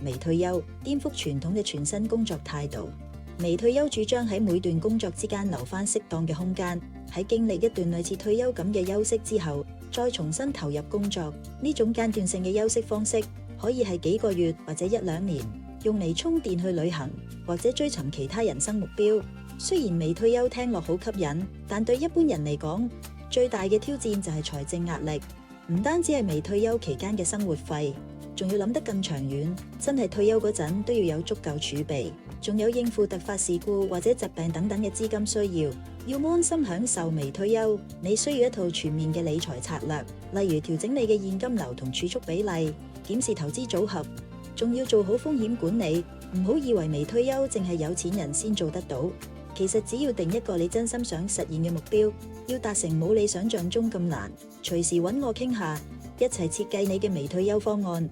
微退休，顛覆傳統嘅全新工作態度。微退休主張喺每段工作之間留返適當嘅空間，喺經歷一段類似退休咁嘅休息之後，再重新投入工作。呢種間斷性嘅休息方式，可以係幾個月或者1-2年，用嚟充電去旅行，或者追尋其他人生目標。雖然微退休聽落好吸引，但對一般人嚟講，最大嘅挑戰就係財政壓力。唔單止係微退休期間嘅生活費，仲要諗得更長遠，真係退休嗰陣都要有足夠儲備，仲有應付突發事故或者疾病等等嘅資金需要。要安心享受微退休，你需要一套全面嘅理財策略，例如調整你嘅現金流同儲蓄比例，檢視投資組合，仲要做好風險管理。唔好以為微退休淨係有錢人先做得到，其實只要定一個你真心想實現嘅目標，要達成冇你想象中咁難。隨時揾我傾下，一齊設計你嘅微退休方案。